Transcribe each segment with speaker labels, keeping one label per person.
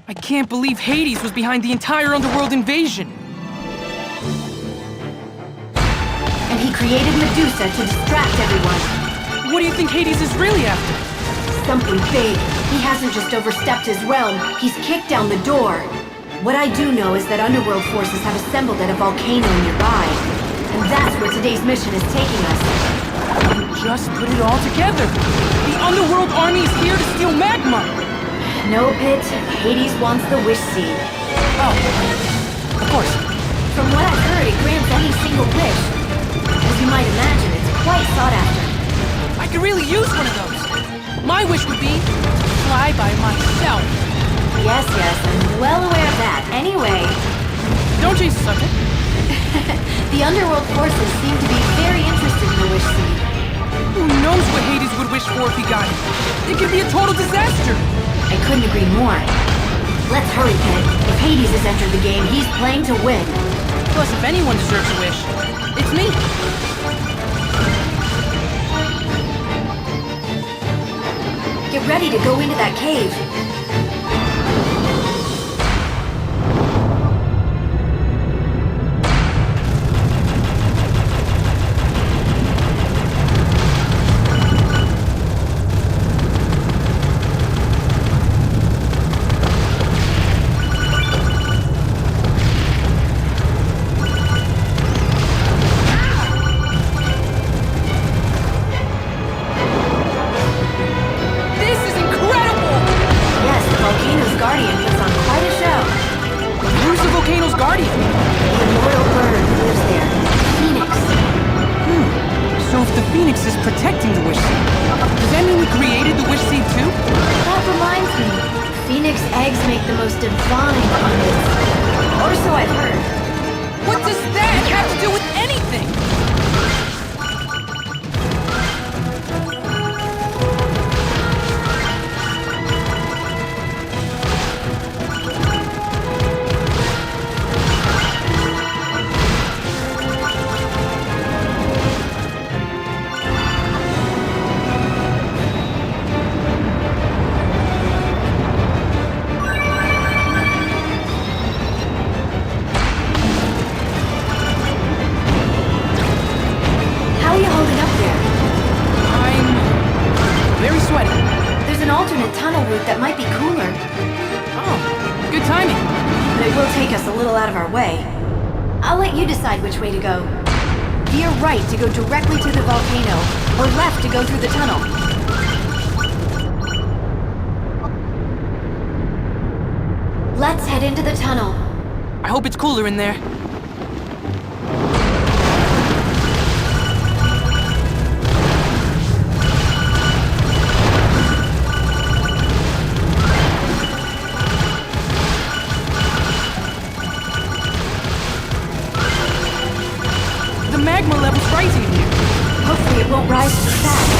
Speaker 1: I can't believe Hades was behind the entire underworld invasion.
Speaker 2: And he created Medusa to distract everyone.
Speaker 1: What do you think Hades is really after?
Speaker 2: Something big. He hasn't just overstepped his realm, he's kicked down the door. What I do know is that underworld forces have assembled at a volcano nearby. And that's where today's mission is taking us.
Speaker 1: You just put it all together. The underworld army is here to steal magma.
Speaker 2: No, Pit. Hades wants the wish seed.
Speaker 1: Oh, of course.
Speaker 2: From what I've heard, it grants any single wish. As you might imagine, it's quite sought after.
Speaker 1: I could really use one of those. My wish would be to fly by myself.
Speaker 2: Yes, I'm well aware of that. Anyway...
Speaker 1: Don't change the subject.
Speaker 2: The underworld forces seem to be very interested in the wish seed.
Speaker 1: Who knows what Hades would wish for if he got it? It could be a total disaster.
Speaker 2: I couldn't agree more. Let's hurry, Pit. If Hades has entered the game, he's playing to win.
Speaker 1: Plus, if anyone deserves a wish, it's me.
Speaker 2: Get ready to go into that cave. Which way to go. Veer right to go directly to the volcano, or left to go through the tunnel. Let's head into the tunnel.
Speaker 1: I hope it's cooler in there. Magma level's rising here.
Speaker 2: Hopefully it won't rise too fast.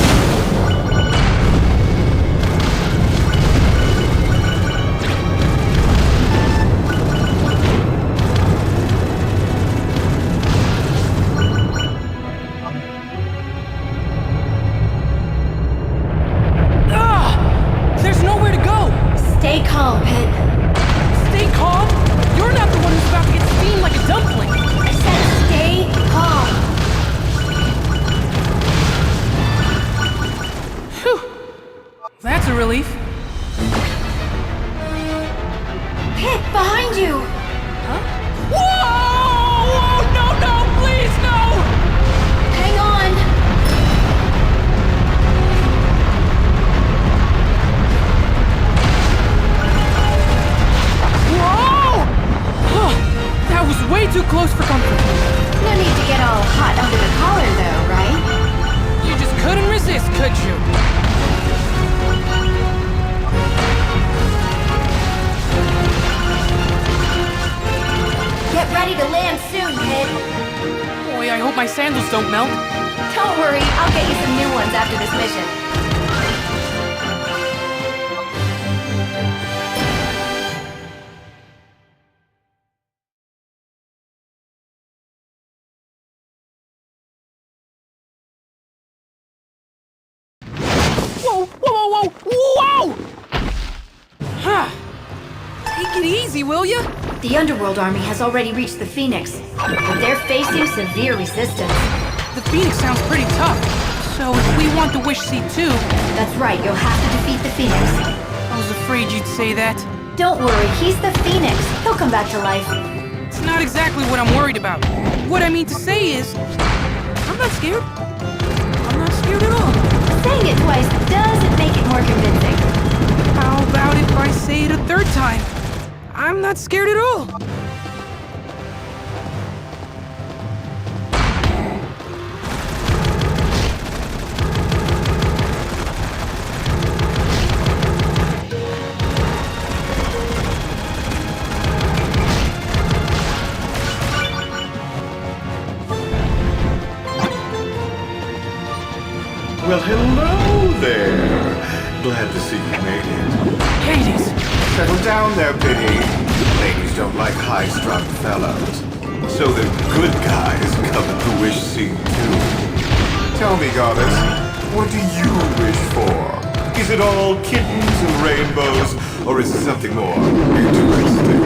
Speaker 1: There's nowhere to go!
Speaker 2: Stay calm, Pit.
Speaker 1: Stay calm? You're not the one who's about to get steamed like a dumpling!
Speaker 2: I said stay calm!
Speaker 1: Phew! That's a relief.
Speaker 2: Pit, behind you!
Speaker 1: Huh? Whoa! No, please, no!
Speaker 2: Hang on!
Speaker 1: Whoa! That was way too close for comfort.
Speaker 2: No need to get all hot under the collar, though, right?
Speaker 1: You just couldn't resist, could you?
Speaker 2: Get ready to land soon, Pit.
Speaker 1: Boy, I hope my sandals don't melt.
Speaker 2: Don't worry, I'll get you some new ones after this mission.
Speaker 1: Whoa! Huh! Take it easy, will ya?
Speaker 2: The Underworld army has already reached the Phoenix, but they're facing severe resistance.
Speaker 1: The Phoenix sounds pretty tough. So if we want the Wish Seed too...
Speaker 2: That's right, you'll have to defeat the Phoenix.
Speaker 1: I was afraid you'd say that.
Speaker 2: Don't worry, he's the Phoenix. He'll come back to life.
Speaker 1: It's not exactly what I'm worried about. What I mean to say is... I'm not scared. I'm not scared at all.
Speaker 2: Saying it twice doesn't make it more convincing.
Speaker 1: How about if I say it a third time? I'm not scared at all.
Speaker 3: Well, hello there. Glad to see you made it.
Speaker 1: Hades!
Speaker 3: Settle down there, Biddy. Ladies don't like high-strung fellows. So the good guys come at the Wish Seed too. Tell me, Goddess, what do you wish for? Is it all kittens and rainbows, or is it something more interesting?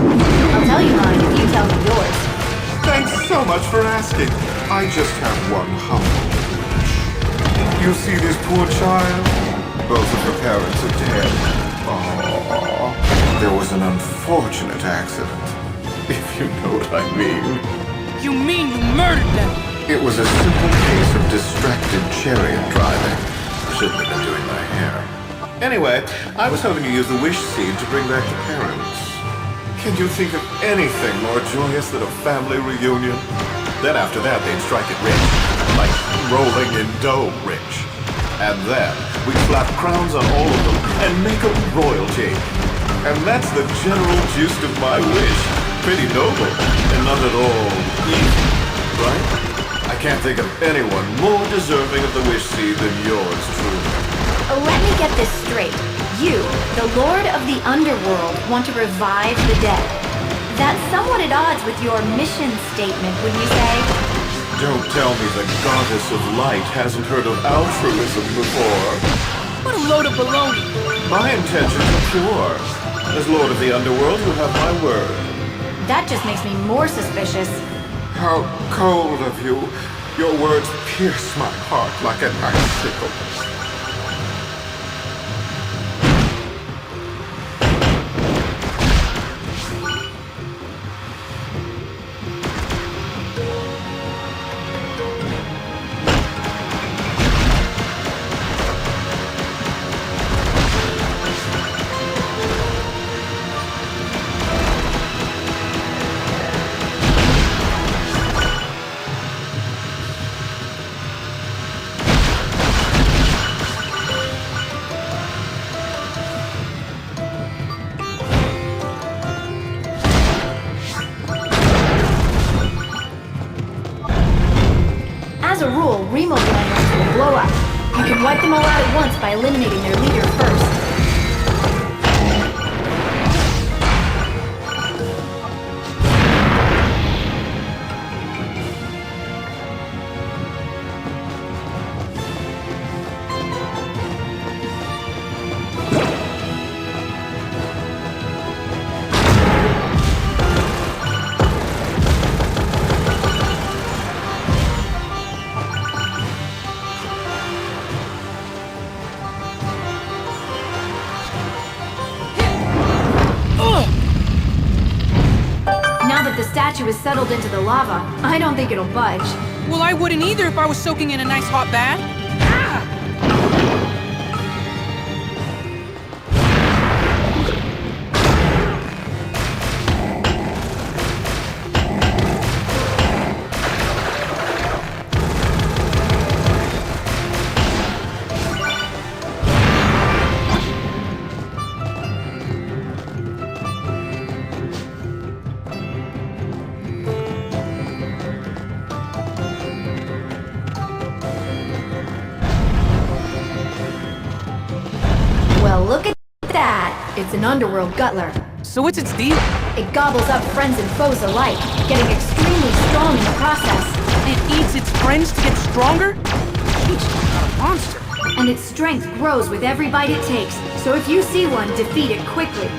Speaker 2: I'll tell you mine if you tell me yours.
Speaker 3: Thanks so much for asking. I just have one humble wish. You see this poor child? Both of her parents are dead. Aww. There was an unfortunate accident, if you know what I mean.
Speaker 1: You mean you murdered them?
Speaker 3: It was a simple case of distracted chariot driving. Shouldn't have been doing my hair. Anyway, I was hoping to use the Wish Seed to bring back the parents. Can you think of anything more joyous than a family reunion? Then after that, they'd strike it rich. Like rolling in dough rich. And then we'd slap crowns on all of them and make them royalty. And that's the general gist of my wish. Pretty noble and not at all easy, right? I can't think of anyone more deserving of the Wish Seed than yours truly.
Speaker 2: Let me get this straight. You, the Lord of the Underworld, want to revive the dead. That's somewhat at odds with your mission statement, wouldn't you say?
Speaker 3: Don't tell me the Goddess of Light hasn't heard of altruism before.
Speaker 1: What a load of baloney.
Speaker 3: My intentions are pure. As Lord of the Underworld, you have my word.
Speaker 2: That just makes me more suspicious.
Speaker 3: How cold of you. Your words pierce my heart like an icicle.
Speaker 2: As a rule, remote lanterns will blow up. You can wipe them all out at once by eliminating their leader first. The statue is settled into the lava. I don't think it'll budge.
Speaker 1: Well, I wouldn't either if I was soaking in a nice hot bath. Ah!
Speaker 2: Well, look at that. It's an underworld guttler.
Speaker 1: So what's its deal?
Speaker 2: It gobbles up friends and foes alike, getting extremely strong in the process.
Speaker 1: It eats its friends to get stronger? Sheesh, not a monster.
Speaker 2: And its strength grows with every bite it takes, so if you see one, defeat it quickly.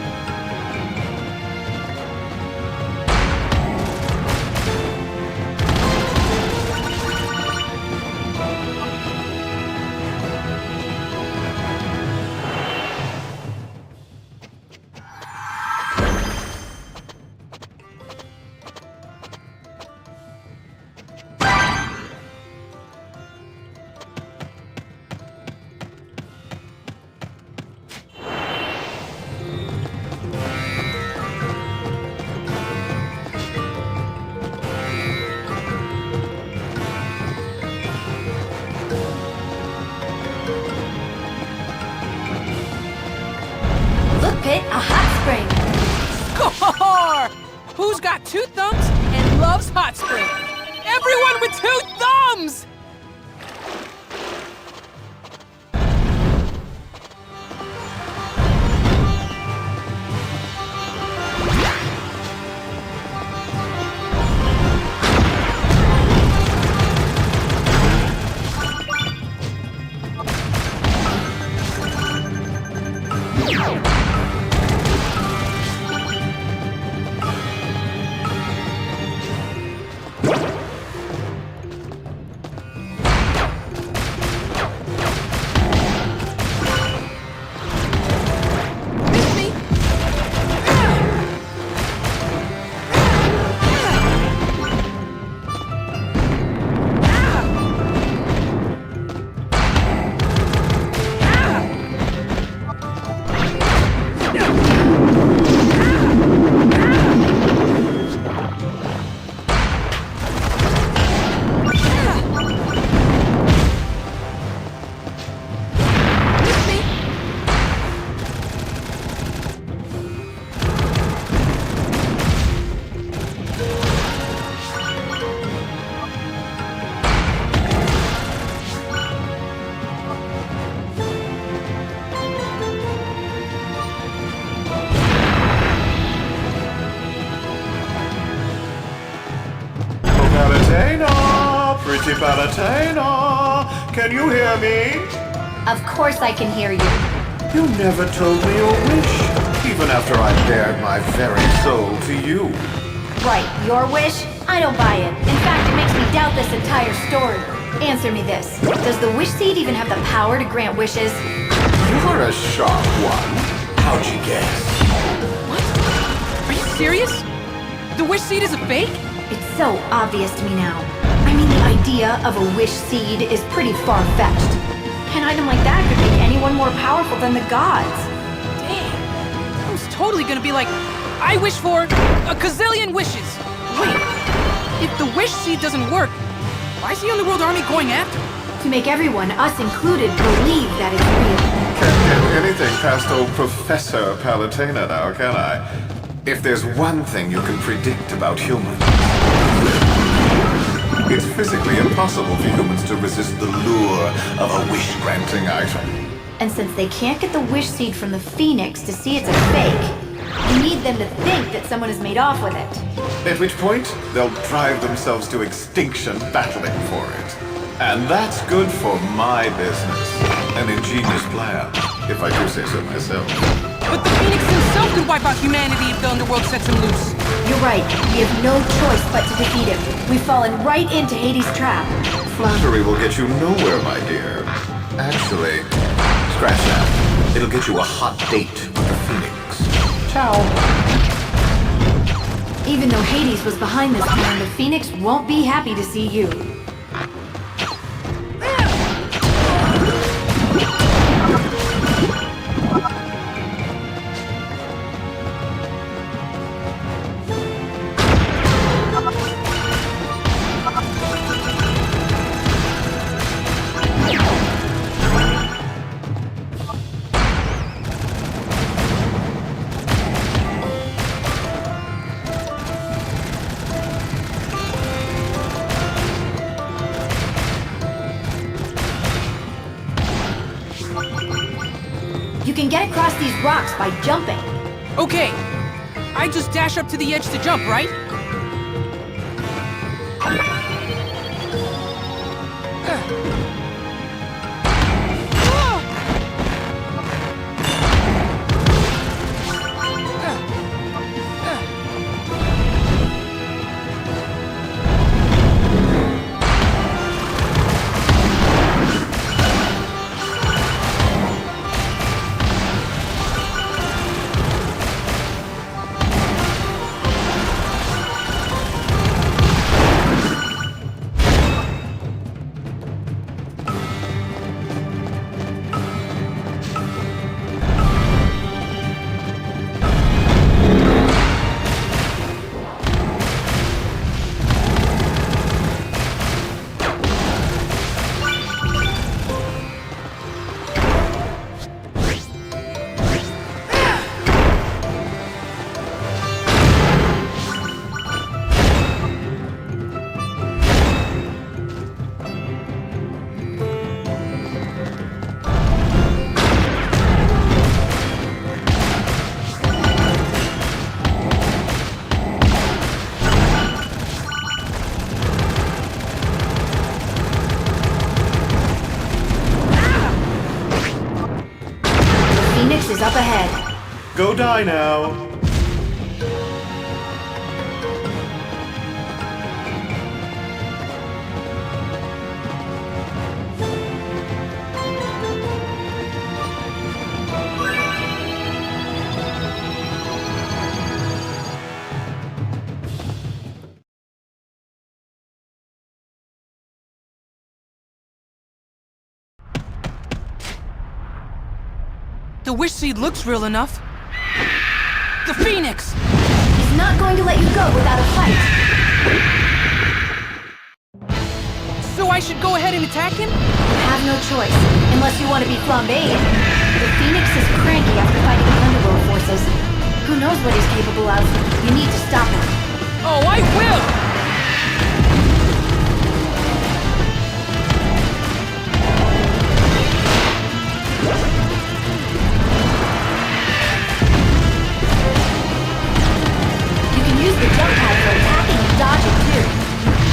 Speaker 1: 2 thumbs and loves hot spring. Everyone with 2 thumbs!
Speaker 3: Pretty Palutena, can you hear me?
Speaker 2: Of course I can hear you.
Speaker 3: You never told me your wish, even after I bared my very soul to you.
Speaker 2: Right, your wish? I don't buy it. In fact, it makes me doubt this entire story. Answer me this. Does the wish seed even have the power to grant wishes?
Speaker 3: You're a sharp one. How'd you guess?
Speaker 1: What? Are you serious? The wish seed is a fake?
Speaker 2: It's so obvious to me now. I mean, the idea of a wish seed is pretty far-fetched. An item like that could make anyone more powerful than the gods.
Speaker 1: Damn. I was totally gonna be like, I wish for a gazillion wishes. Wait, if the wish seed doesn't work, why is the Underworld Army going after it?
Speaker 2: To make everyone, us included, believe that it's real.
Speaker 3: Can't get anything past old Professor Palutena now, can I? If there's one thing you can predict about humans, it's physically impossible for humans to resist the lure of a wish-granting item.
Speaker 2: And since they can't get the wish seed from the Phoenix to see it's a fake, you need them to think that someone has made off with it.
Speaker 3: At which point, they'll drive themselves to extinction battling for it. And that's good for my business. An ingenious plan, if I do say so myself.
Speaker 1: But the Phoenix himself could wipe out humanity if the Underworld sets him loose.
Speaker 2: You're right. We have no choice but to defeat him. We've fallen right into Hades' trap.
Speaker 3: Flattery will get you nowhere, my dear. Actually, scratch that. It'll get you a hot date with the Phoenix. Ciao.
Speaker 2: Even though Hades was behind this plan, the Phoenix won't be happy to see you. You can get across these rocks by jumping.
Speaker 1: Okay, I just dash up to the edge to jump, right?
Speaker 3: go die now.
Speaker 1: The Wish Seed looks real enough. The Phoenix!
Speaker 2: He's not going to let you go without a fight.
Speaker 1: So I should go ahead and attack him?
Speaker 2: You have no choice, unless you want to be flambéed. The Phoenix is cranky after fighting the Underworld forces. Who knows what he's capable of? You need to stop him.
Speaker 1: Oh, I will!
Speaker 2: Use the jump pad for attacking and dodging too.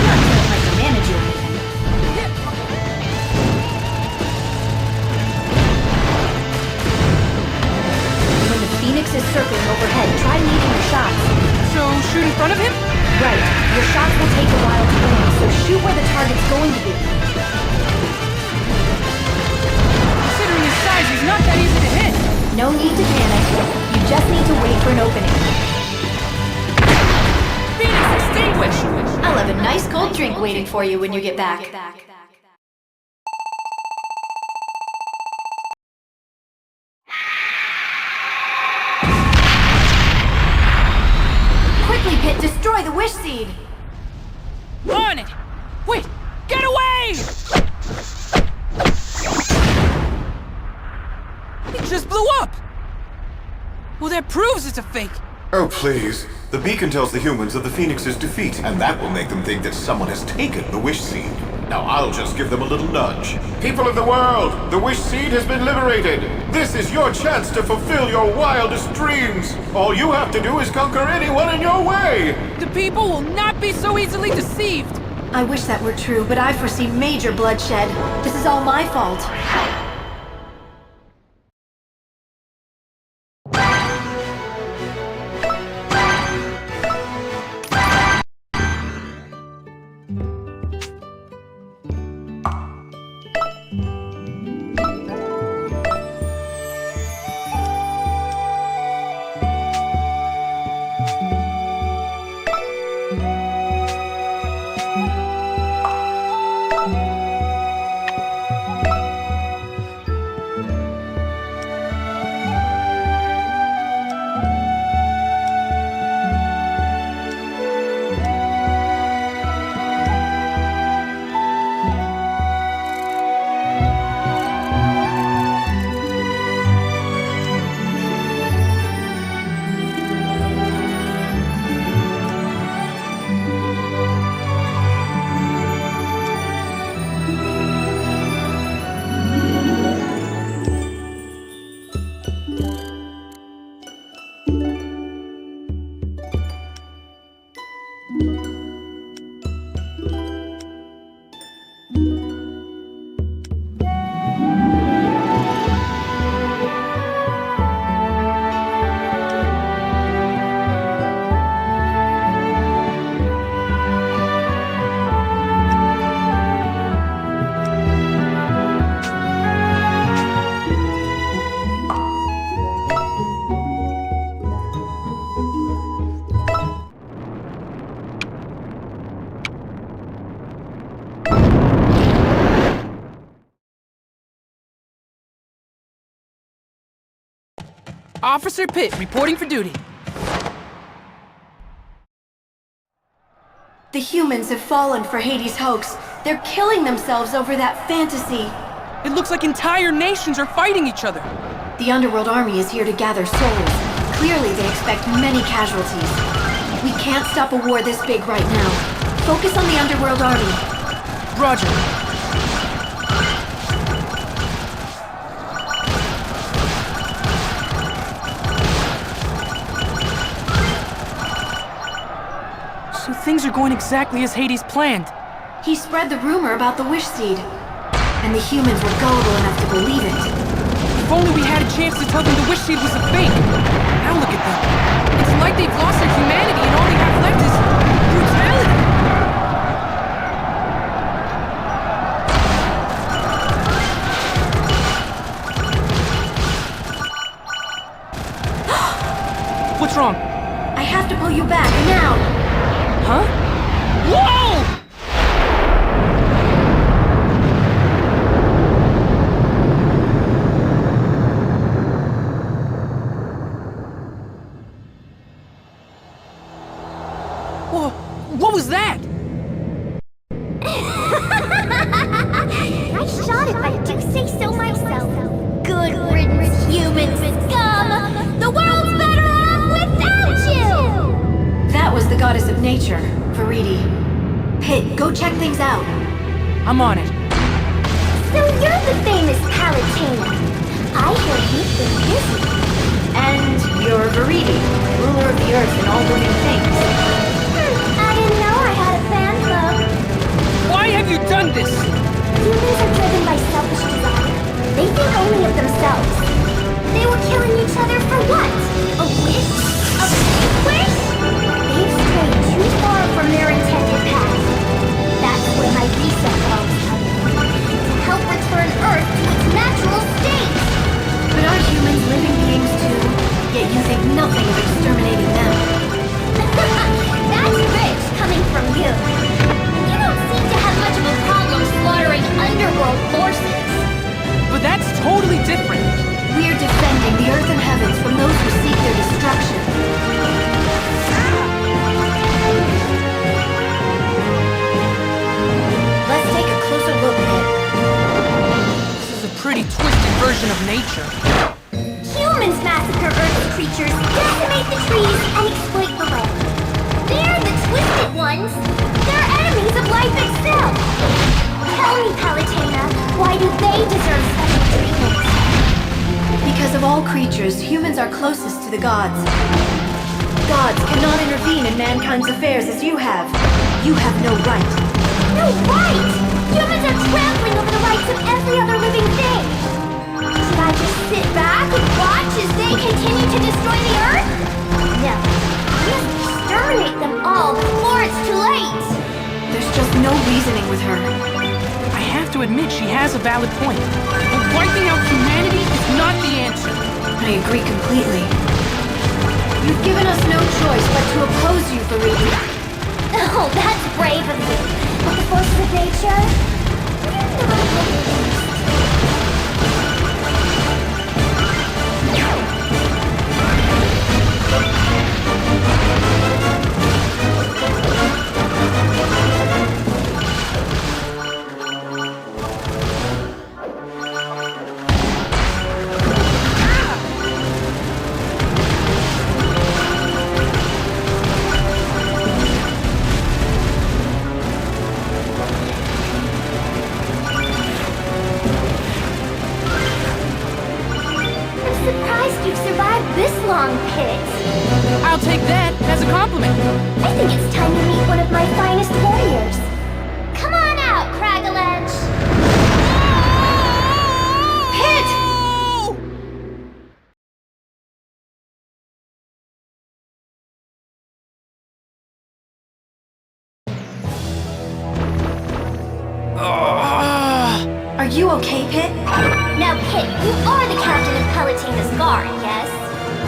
Speaker 2: Not trying to micromanage you or anything. When the Phoenix is circling overhead, try leading your shots.
Speaker 1: So, shoot in front of him?
Speaker 2: Right. Your shots will take a while to aim, so shoot where the target's going to be.
Speaker 1: Considering his size, he's not that easy to hit.
Speaker 2: No need to panic. You just need to wait for an opening.
Speaker 1: Phoenix extinguished!
Speaker 2: I'll have a nice cold drink waiting for you when you get back. Quickly, Pit, destroy the Wish Seed!
Speaker 1: On it! Wait! Get away! It just blew up! Well, that proves it's a fake.
Speaker 3: Oh, please. The beacon tells the humans of the Phoenix's defeat, and that will make them think that someone has taken the Wish Seed. Now I'll just give them a little nudge. People of the world, the Wish Seed has been liberated. This is your chance to fulfill your wildest dreams. All you have to do is conquer anyone in your way.
Speaker 1: The people will not be so easily deceived.
Speaker 2: I wish that were true, but I foresee major bloodshed. This is all my fault.
Speaker 1: Officer Pitt, reporting for duty.
Speaker 2: The humans have fallen for Hades' hoax. They're killing themselves over that fantasy.
Speaker 1: It looks like entire nations are fighting each other.
Speaker 2: The Underworld Army is here to gather souls. Clearly they expect many casualties. We can't stop a war this big right now. Focus on the Underworld Army.
Speaker 1: Roger. So things are going exactly as Hades planned.
Speaker 2: He spread the rumor about the Wish Seed. And the humans were gullible enough to believe it.
Speaker 1: If only we had a chance to tell them the Wish Seed was a fake. Now look at them. It's like they've lost their humanity and all they have left is brutality. What's wrong?
Speaker 2: I have to pull you back, now!
Speaker 1: Huh? Whoa! Whoa, what was that?
Speaker 4: I shot it, if I do say so myself. Good riddance, human scum! The world's better off without you!
Speaker 2: That was the goddess of nature, Veridi. Pit, go check things out.
Speaker 1: I'm on it.
Speaker 4: So you're the famous Palutena. I hear you've been busy.
Speaker 2: And you're Veridi, ruler of the earth and all living things.
Speaker 4: I didn't know I had a fan club.
Speaker 1: Why have you done this?
Speaker 4: Humans are driven by selfish desire. They think only of themselves. They were killing each other for what? A wish? A big wish? They've strayed too far from their intended path. That's where my reset valves come in. To help return Earth to its natural state.
Speaker 2: But are humans living beings too? Yet you think nothing of exterminating them.
Speaker 4: That's rich coming from you. You don't seem to have much of a problem slaughtering underworld forces.
Speaker 1: But that's totally different.
Speaker 2: We're defending the earth and heavens from those who seek their destruction. Let's take a closer look at it.
Speaker 1: This is a pretty twisted version of nature.
Speaker 4: Humans massacre Earth's creatures, decimate the trees, and exploit the land. They're the twisted ones. They're enemies of life itself. Tell me, Palutena, why do they deserve special treatment?
Speaker 2: Because of all creatures, humans are closest to the gods. Gods cannot intervene in mankind's affairs as you have. You have no right.
Speaker 4: No right! Humans are trampling over the rights of every other living thing. Should I just sit back and watch as they continue to destroy the Earth? No. We must exterminate them all before it's too late.
Speaker 2: There's just no reasoning with her.
Speaker 1: I have to admit she has a valid point. But wiping out humanity is not the answer.
Speaker 2: I agree completely. You've given us no choice but to oppose you, Veridi.
Speaker 4: Oh, that's brave of you. But the forces of nature? They're not released. You've survived this long, Pit.
Speaker 1: I'll take that as a compliment.
Speaker 4: I think it's time to meet one of my finest warriors. Come on out, Cragaledge.
Speaker 2: Pit! Are you okay, Pit?
Speaker 4: Now, Pit, you are the captain of Palutena's guard, yes?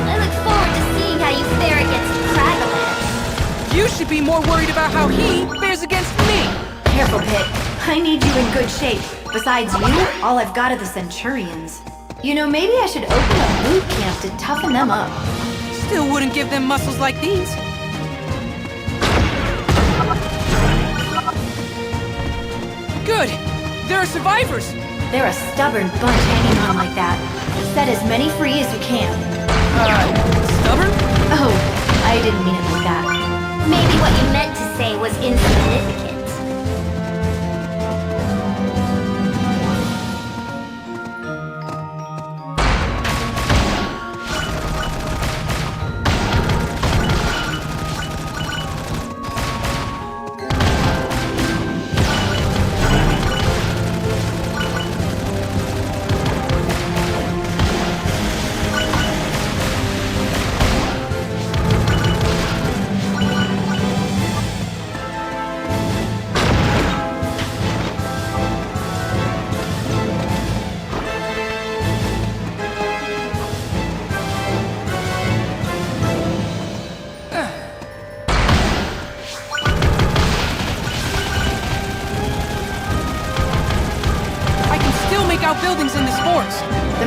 Speaker 4: I look forward to seeing how you fare against Cragaledge.
Speaker 1: You should be more worried about how he fares against me.
Speaker 2: Careful, Pit. I need you in good shape. Besides you, all I've got are the Centurions. You know, maybe I should open a boot camp to toughen them up.
Speaker 1: Still wouldn't give them muscles like these. Good. There are survivors.
Speaker 2: They're a stubborn bunch hanging on like that. Set as many free as you can.
Speaker 1: Stubborn?
Speaker 2: Oh, I didn't mean it like that.
Speaker 4: Maybe what you meant to say was insignificant.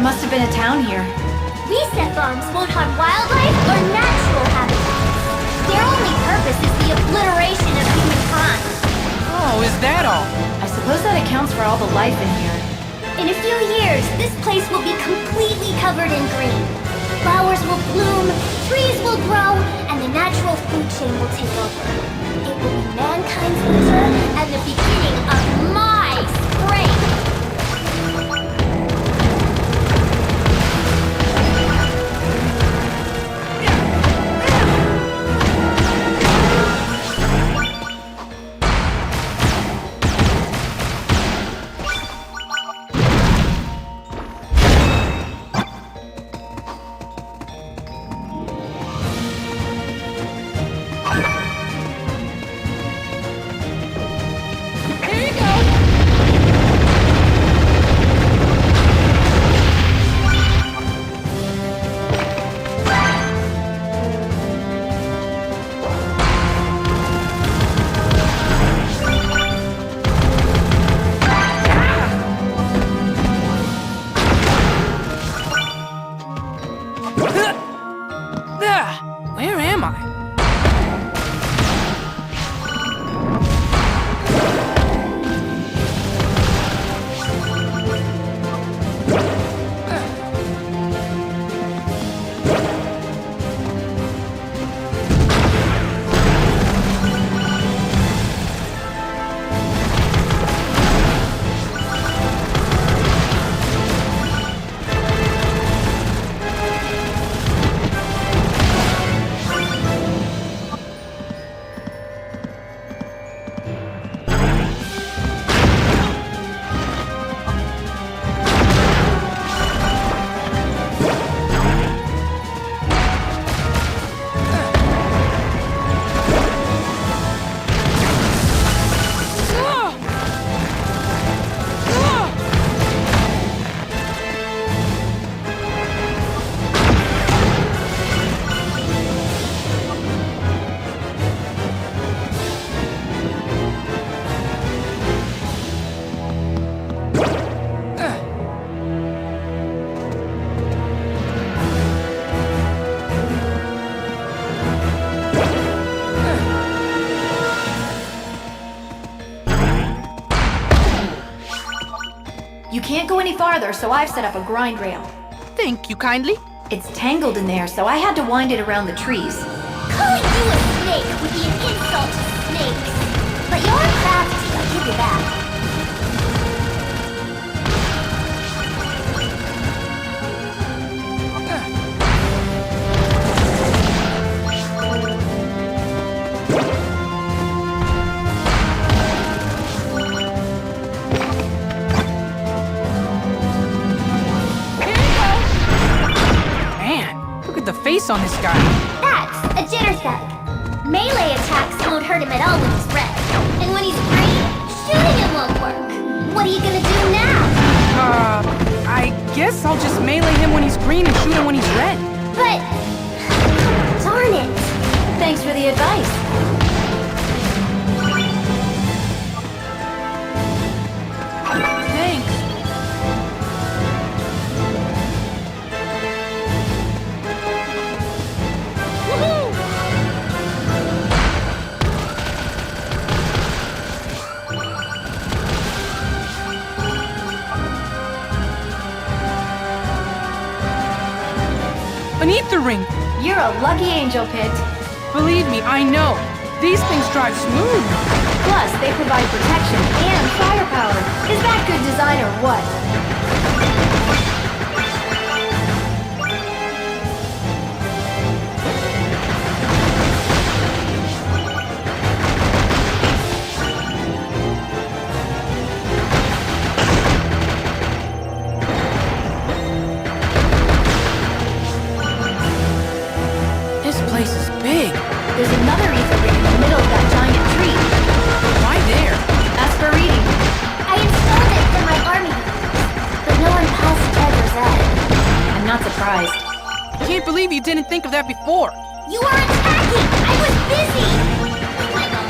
Speaker 2: must have been a town here.
Speaker 4: Reset bombs won't harm wildlife or natural habitats. Their only purpose is the obliteration of humankind.
Speaker 1: Oh, is that all?
Speaker 2: I suppose that accounts for all the life in here.
Speaker 4: In a few years, this place will be completely covered in green. Flowers will bloom, trees will grow, and the natural food chain will take over. It will be mankind's winter and the beginning of my spring.
Speaker 1: Where am I?
Speaker 2: You can't go any farther, so I've set up a grind rail.
Speaker 1: Thank you kindly.
Speaker 2: It's tangled in there, so I had to wind it around the trees.
Speaker 4: Calling you a snake would be an insult to snakes. But you're crafty, I'll give you that.
Speaker 1: The face on this guy.
Speaker 4: That's a jitter thug. Melee attacks won't hurt him at all when he's red. And when he's green, shooting him won't work. What are you gonna do now?
Speaker 1: I guess I'll just melee him when he's green and shoot him when he's red.
Speaker 4: But... darn it.
Speaker 2: Thanks for the advice.
Speaker 1: Thanks. An ether ring!
Speaker 2: You're a lucky angel, Pit.
Speaker 1: Believe me, I know. These things drive smooth.
Speaker 2: Plus, they provide protection and firepower. Is that good design or what? There's another ether ring in the middle of that giant tree.
Speaker 1: Why there?
Speaker 2: As for reading.
Speaker 4: I installed it for my army units, but no one passed Edgar's ed.
Speaker 2: I'm not surprised.
Speaker 1: I can't believe you didn't think of that before.
Speaker 4: You were attacking! I was busy! I know.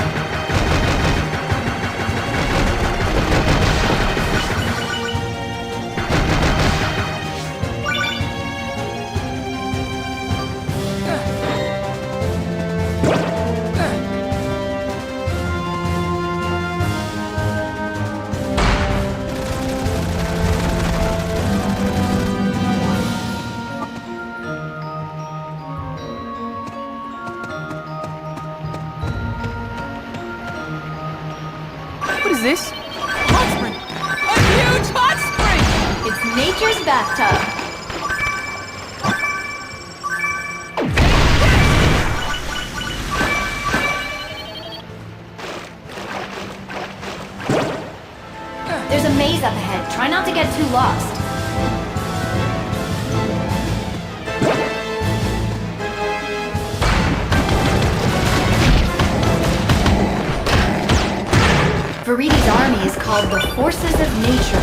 Speaker 1: this? Hot spring! A huge hot spring!
Speaker 2: It's nature's bathtub. There's a maze up ahead. Try not to get too lost. Viridi's army is called the Forces of Nature.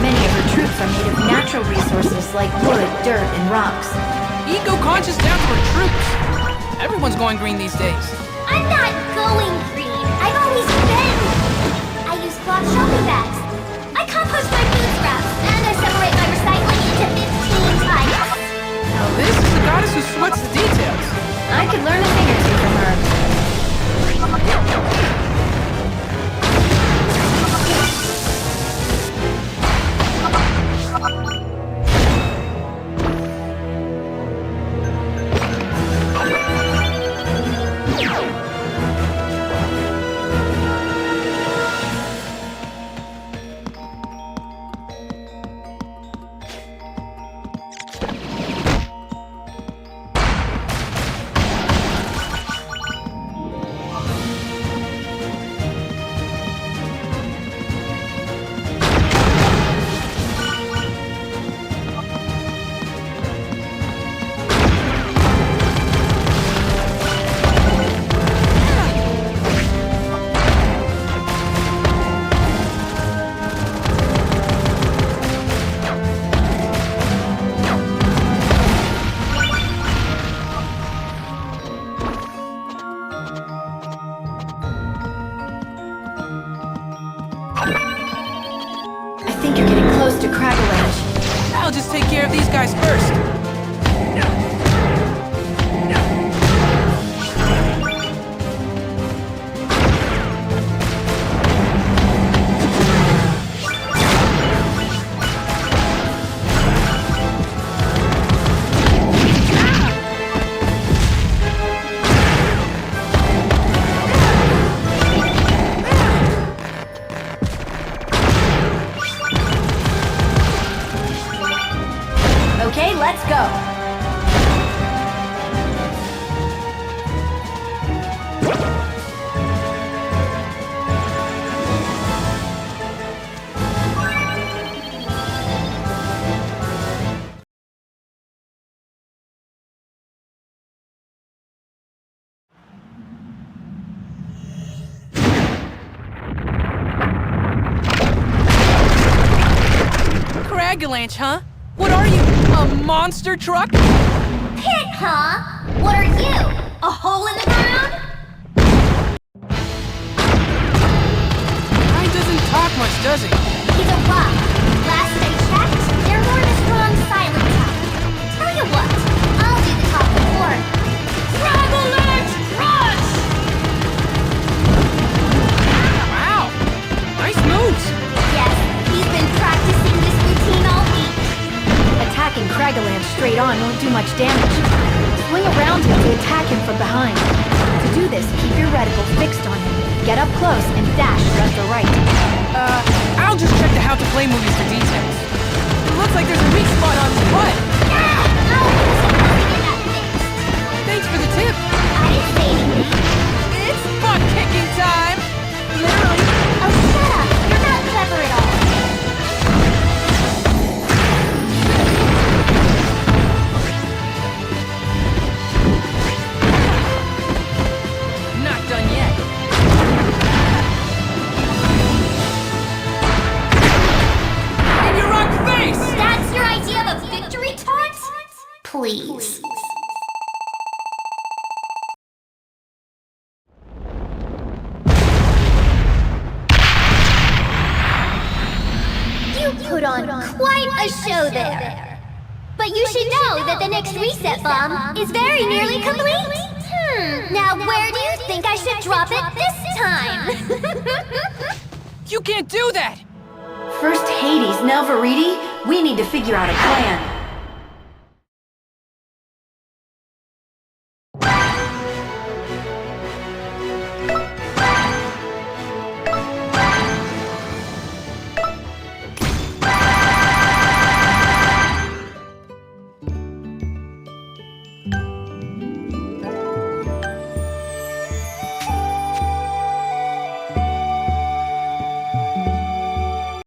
Speaker 2: Many of her troops are made of natural resources like wood, dirt, and rocks.
Speaker 1: Eco-conscious down to her troops. Everyone's going green these days.
Speaker 4: I'm not going green. I've always been. I use cloth shopping bags. I compost my food scraps, and I separate my recycling into 15 types.
Speaker 1: Now this is the goddess who sweats the details.
Speaker 2: I could learn a thing or two from her. I think you're getting close to Craggle Edge.
Speaker 1: I'll just take care of these guys first.
Speaker 2: Okay, let's go.
Speaker 1: Cragalanche, huh? What are you, a monster truck?
Speaker 4: Pit, huh? What are you? A hole in the ground?
Speaker 1: Guy doesn't talk much, does he?
Speaker 4: He's a rock. Last I checked, they're more of a strong silent type. Tell you what, I'll do the talking for him. Cragalanche Crush!
Speaker 1: Wow, nice moves.
Speaker 4: Yes, he's been practicing this routine all week.
Speaker 2: Attacking Cragalanche straight on won't do much damage. Swing around him to attack him from behind. To do this, keep your reticle fixed on him. Get up close and dash left or right.
Speaker 1: I'll just check the How to Play movies for details. It looks like there's a weak spot on his butt. Thanks for the tip.
Speaker 4: I didn't say anything.
Speaker 1: It's butt kicking time. Literally.
Speaker 4: Oh, shut up. You're not clever at all.
Speaker 1: Not done yet. In your rock face!
Speaker 4: That's your idea of a victory taunt? Please. You put on quite a show there. But you should know that the next reset bomb is very nearly complete. Now where do you think I should drop it this time?
Speaker 1: You can't do that!
Speaker 2: First Hades, now Viridi. We need to figure out a plan.